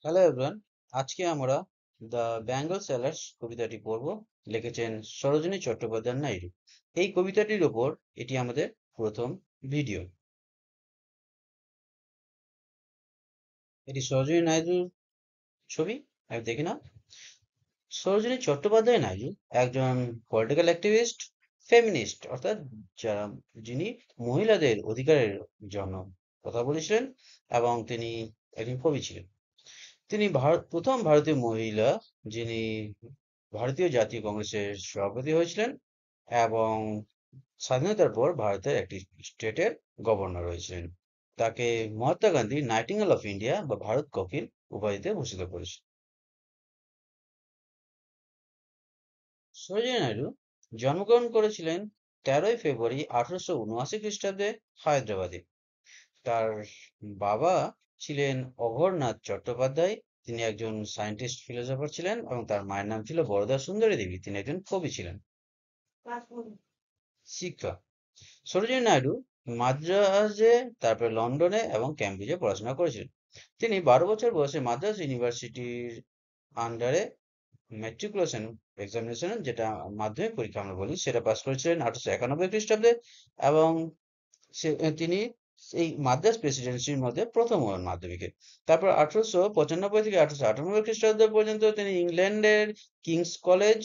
Hello everyone, আজকে আমরা the Bengal sellers কবিতাটি পড়ব। লিখেছেন সরোজিনী চট্টোপাধ্যায় নাইডু। এই কবিতাটির ওপর এটি আমাদের প্রথম ভিডিও। এটি সরোজিনী নাইডুর ছবি, আমি দেখি না। সরোজিনী চট্টোপাধ্যায় নাইডু একজন পলিটিক্যাল অ্যাক্টিভিস্ট, ফেমিনিস্ট অর্থাৎ যারা যিনি মহিলাদের অধিকারের জন্য কথা বলেছিলেন, এবং তিনি একজন কবি ছিলেন। তিনি প্রথম ভারতীয় মহিলা যিনি ভারতীয় জাতীয় কংগ্রেসের সভাপতি হয়েছিলেন, এবং স্বাধীনতার পর ভারতের একটি স্টেটের গভর্নর হয়েছিলেন। তাকে Mahatma Gandhi nightingale of India বা ভারত কোকিল উপাধিতে ভূষিত করেছে। সরোজিনী নাইডু জন্মগ্রহণ করেছিলেন 13ই ফেব্রুয়ারি 1879 খ্রিস্টাব্দে হায়দ্রাবাদে। তার বাবা ছিলেন অঘোরনাথ চট্টোপাধ্যায়, তিনি একজন সায়েন্টিস্ট ফিলোসফার ছিলেন, এবং তার মায়ের নাম ছিল বরদা সুন্দরী দেবী, তিনি একজন কবি ছিলেন। শিক্ষা: সরোজিনী নাইডু মাদ্রাজে, তারপরে লন্ডনে এবং ক্যামব্রিজে পড়াশোনা করেছিলেন। তিনি 12 বছর বয়সে মাদ্রাজ ইউনিভার্সিটির আন্ডারে ম্যাট্রিকুলেশন এক্সামিনেশন, যেটা মাধ্যমিক পরীক্ষা আমরা বলি, সেটা পাস করেছিলেন 1891 খ্রিস্টাব্দে। এবং তিনি এই মাদ্রাজ প্রেসিডেন্সির মধ্যে প্রথম হন মাধ্যমিকে। তারপর 1895 থেকে 1898 খ্রিস্টাব্দ পর্যন্ত তিনি ইংল্যান্ডের কিংস কলেজ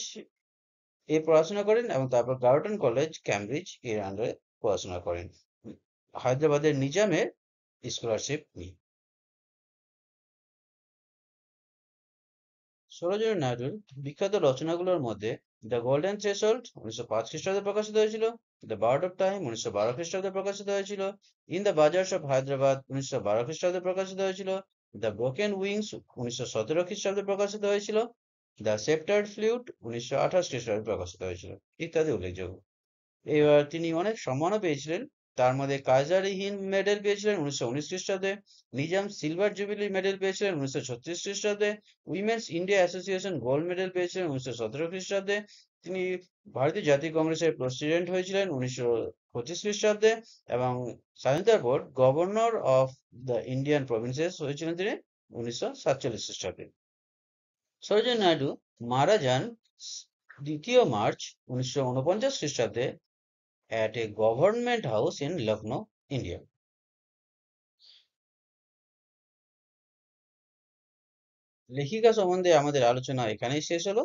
এ পড়াশোনা করেন, এবং তারপর গার্টন কলেজ ক্যামব্রিজ এর আন্ডারে পড়াশোনা করেন হায়দ্রাবাদের নিজামের স্কলারশিপ নিয়ে। সরোজিনী নাইডুর বিখ্যাত রচনাগুলোর মধ্যে দ্য গোল্ডেন থ্রেশহোল্ড 1905 খ্রিস্টাব্দে প্রকাশিত হয়েছিল, দ্য বার্ড অফ টাইম 1912 খ্রিস্টাব্দে প্রকাশিত হয়েছিল, ইন দ্য বাজার্স অফ হায়দ্রাবাদ 1912 খ্রিস্টাব্দে প্রকাশিত হয়েছিল, দ্য ব্রোকেন উইংস 1917 খ্রিস্টাব্দে প্রকাশিত হয়েছিল, দ্য সেপ্টার্ড ফ্লুট 1928 খ্রিস্টাব্দে প্রকাশিত হয়েছিল, ইত্যাদি উল্লেখযোগ্য। এবার তিনি অনেক সম্মানও পেয়েছিলেন। তার মধ্যে কাইজার হিন্দ মেডেল পেয়েছিলেন 1919 খ্রিস্টাব্দে, নিজাম সিলভার জুবিলি মেডেল পেয়েছিলেন 1936 খ্রিস্টাব্দে, women's India association gold medal পেয়েছিলেন 1917 খ্রিস্টাব্দে। তিনি ভারতীয় জাতীয় কংগ্রেসের প্রেসিডেন্ট হয়েছিলেন 1925 খ্রিস্টাব্দে, এবং স্বাধীনতার পর governor of the Indian provinces হয়েছিলেন তিনি 1947 খ্রিস্টাব্দে। সরোজিনী নাইডু মারা যান 2 মার্চ 1949 খ্রিস্টাব্দে at a government house in Lucknow, India. লেখিকা সম্বন্ধে আমাদের আলোচনা এখানেই শেষ হলো।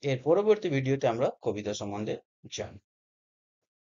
এর পরবর্তী ভিডিওতে আমরা কবিতা সম্বন্ধে জানব।